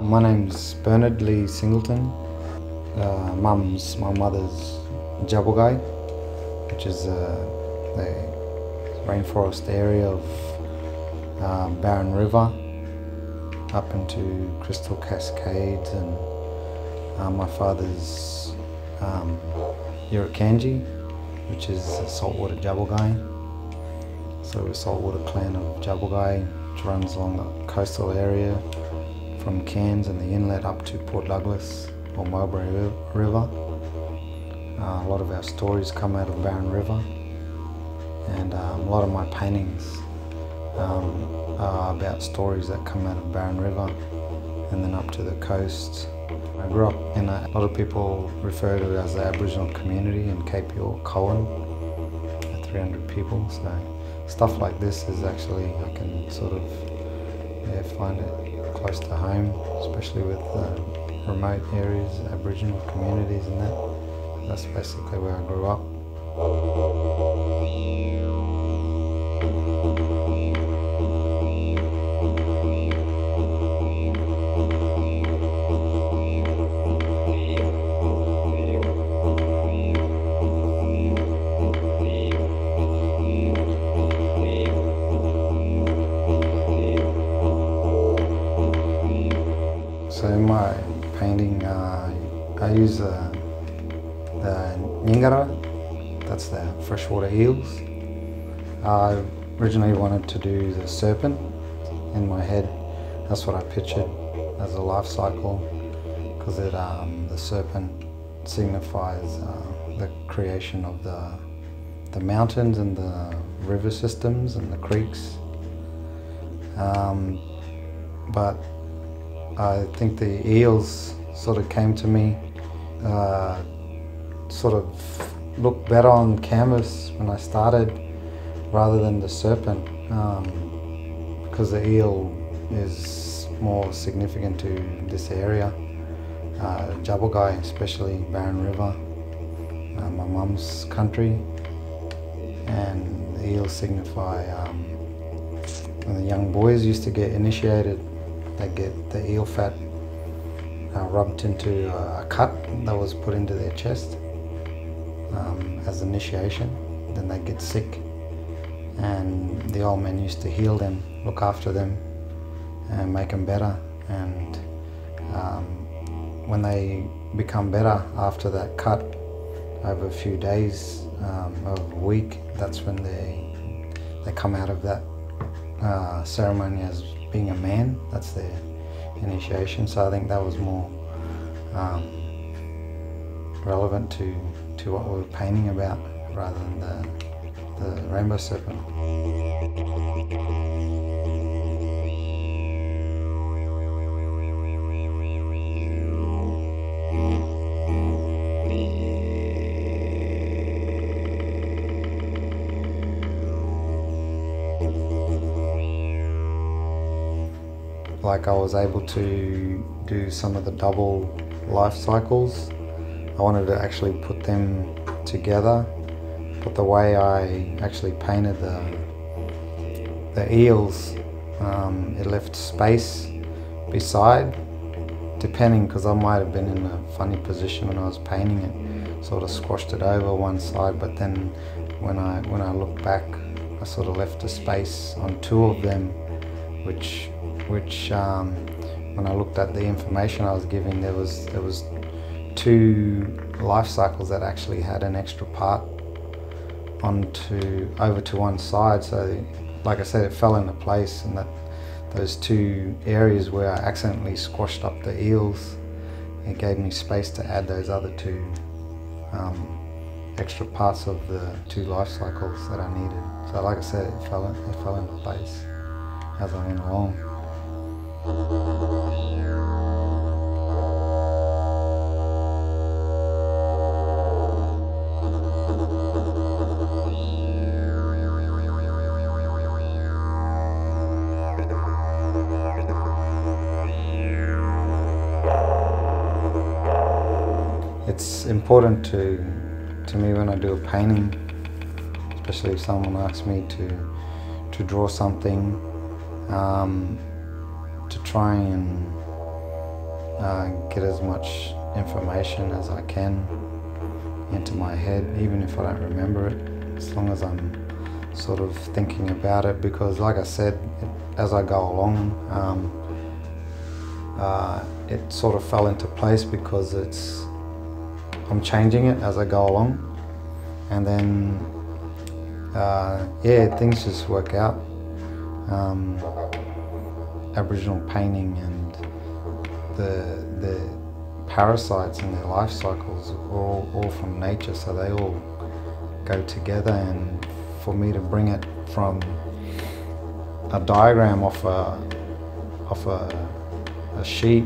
My name's Bernard Lee Singleton. My mother's Jabogai, which is the rainforest area of Barren River up into Crystal Cascades, and my father's Yurakanji, which is a saltwater Jabogai. So we're a saltwater clan of Jabogai, which runs along the coastal area from Cairns and the inlet up to Port Douglas or Mulberry River. A lot of our stories come out of Barren River, and a lot of my paintings are about stories that come out of Barren River and then up to the coast. I grew up in a lot of people refer to it as the Aboriginal community in Cape York, Cohen, 300 people. So stuff like this is actually, I can sort of find it close to home, especially with remote areas, Aboriginal communities and that. That's basically where I grew up. So in my painting, I use the Nyingara, that's the freshwater eels. I originally wanted to do the serpent in my head. That's what I pictured as a life cycle, because the serpent signifies the creation of the mountains and the river systems and the creeks. But I think the eels sort of came to me, sort of looked better on canvas when I started rather than the serpent, because the eel is more significant to this area, Jabogai, especially Barren River, my mum's country, and the eels signify when the young boys used to get initiated. They get the eel fat rubbed into a cut that was put into their chest as initiation. Then they get sick, and the old men used to heal them, look after them, and make them better. And when they become better after that cut, over a few days, of a week, that's when they come out of that ceremony as being a man. That's their initiation. So I think that was more relevant to what we were painting about rather than the rainbow serpent. Like, I was able to do some of the double life cycles. I wanted to actually put them together, but the way I actually painted the eels, it left space beside, depending, because I might have been in a funny position when I was painting it, sort of squashed it over one side, but then when I look back, I sort of left a space on two of them, which when I looked at the information I was giving, there was two life cycles that actually had an extra part over to one side. So, like I said, it fell into place, and that those two areas where I accidentally squashed up the eels, it gave me space to add those other two extra parts of the two life cycles that I needed. So, like I said, it fell into place as I went along. It's important to me when I do a painting, especially if someone asks me to draw something, to try and get as much information as I can into my head, even if I don't remember it, as long as I'm sort of thinking about it, because like I said, as I go along, it sort of fell into place because I'm changing it as I go along, and then yeah, things just work out. Aboriginal painting and the parasites and their life cycles are all from nature, so they all go together. And for me to bring it from a diagram off a sheet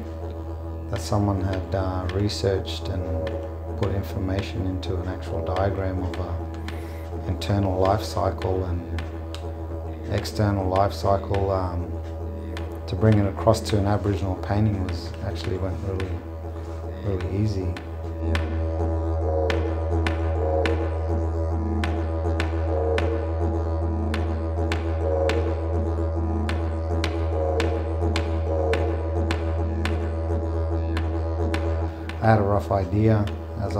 that someone had researched and put information into an actual diagram of a internal life cycle and external life cycle, to bring it across to an Aboriginal painting went really easy. I had a rough idea as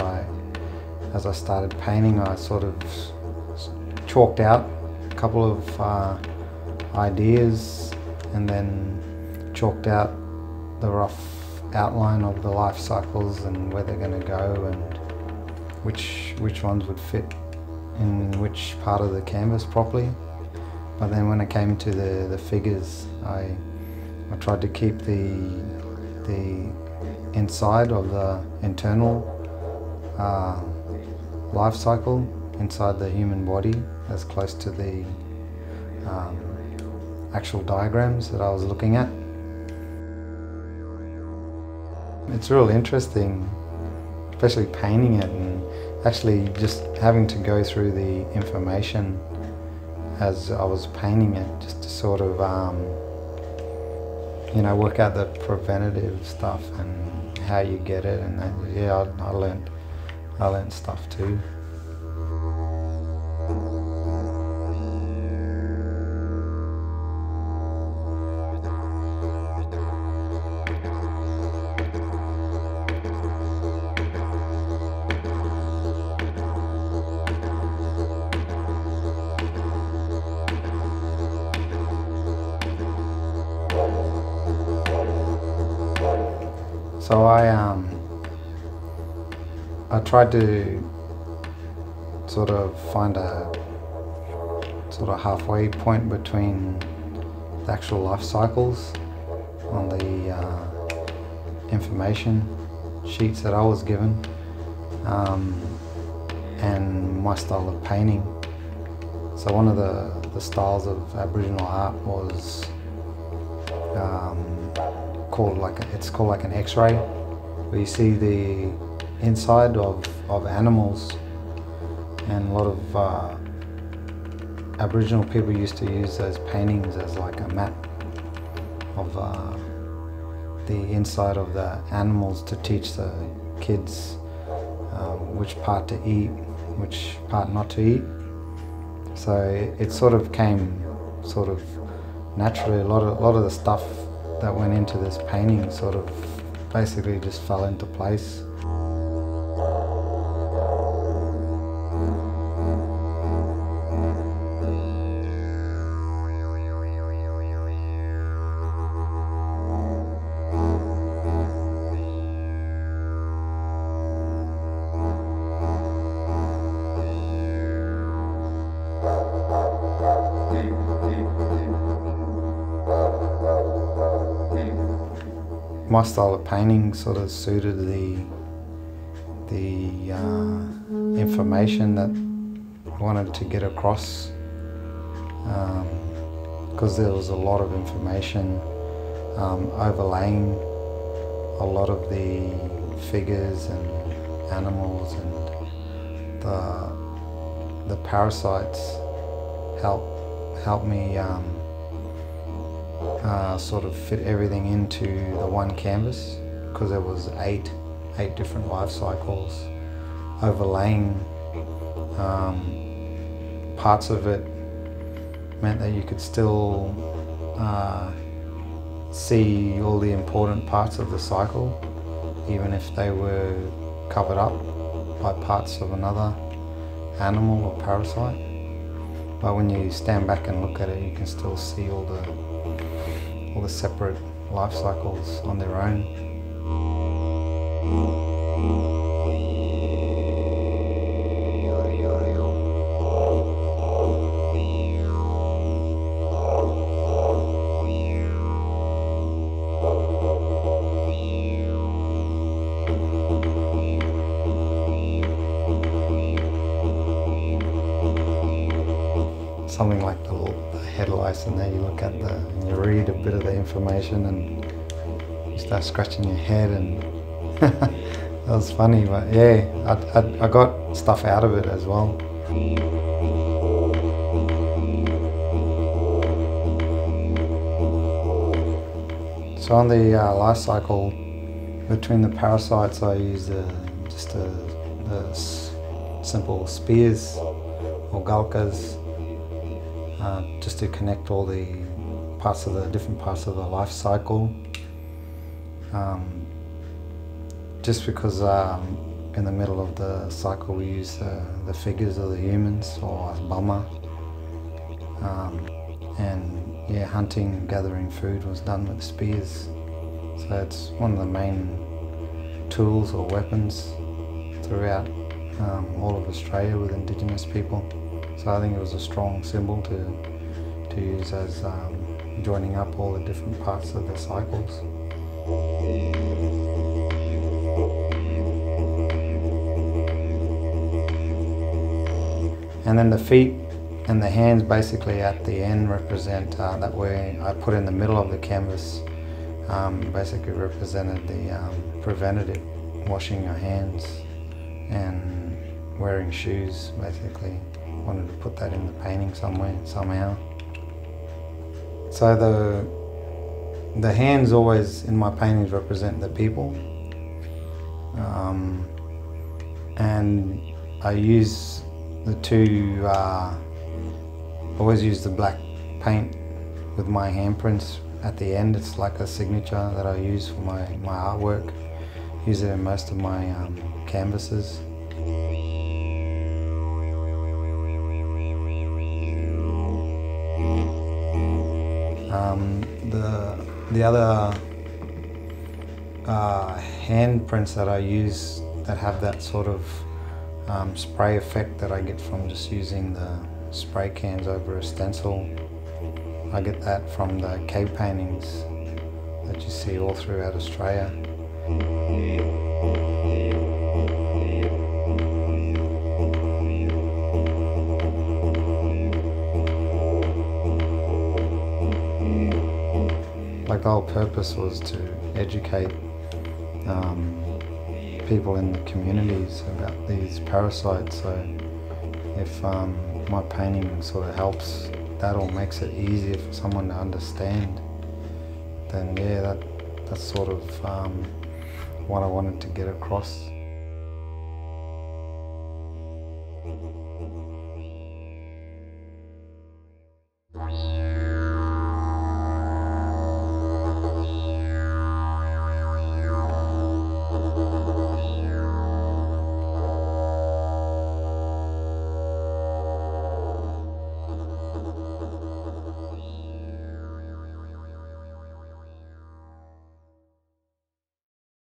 I started painting. I sort of chalked out a couple of ideas and then chalked out the rough outline of the life cycles and where they're going to go and which ones would fit in which part of the canvas properly. But then when it came to the figures, I tried to keep the inside of the internal life cycle inside the human body as close to the actual diagrams that I was looking at. It's really interesting, especially painting it and actually just having to go through the information as I was painting it, just to sort of work out the preventative stuff and how you get it. And that, yeah, I learned stuff too. So I tried to sort of find a sort of halfway point between the actual life cycles on the information sheets that I was given and my style of painting. So one of the styles of Aboriginal art was called like an X-ray, where you see the inside of animals, and a lot of Aboriginal people used to use those paintings as like a map of the inside of the animals to teach the kids which part to eat, which part not to eat. So it sort of came sort of naturally. A lot of the stuff that went into this painting sort of basically just fell into place. My style of painting sort of suited the information that I wanted to get across, because there was a lot of information overlaying a lot of the figures and animals, and the parasites help me sort of fit everything into the one canvas, because there was eight different life cycles overlaying parts of it. Meant that you could still see all the important parts of the cycle. even if they were covered up by parts of another animal or parasite. But when you stand back and look at it, you can still see all the separate life cycles on their own. Something like the head lice, and then you look at and you read a bit of the information and you start scratching your head, and that was funny. But yeah, I got stuff out of it as well. So on the life cycle between the parasites, I use just the simple spears or gulkas, just to connect all the different parts of the life cycle. Just because in the middle of the cycle we use the figures of the humans, or bama, and yeah, hunting and gathering food was done with spears. So it's one of the main tools or weapons throughout all of Australia with Indigenous people. So I think it was a strong symbol to use as joining up all the different parts of the cycles. And then the feet and the hands basically at the end represent, that way I put in the middle of the canvas, basically represented the preventative, washing your hands and wearing shoes basically. Wanted to put that in the painting somehow. So the hands always in my paintings represent the people, and I use the two. Always use the black paint with my handprints at the end. It's like a signature that I use for my artwork. Use it in most of my canvases. The other handprints that I use that have that sort of spray effect that I get from just using the spray cans over a stencil, I get that from the cave paintings that you see all throughout Australia. Like the whole purpose was to educate people in the communities about these parasites. So if my painting sort of helps that or makes it easier for someone to understand, then yeah, that's sort of what I wanted to get across.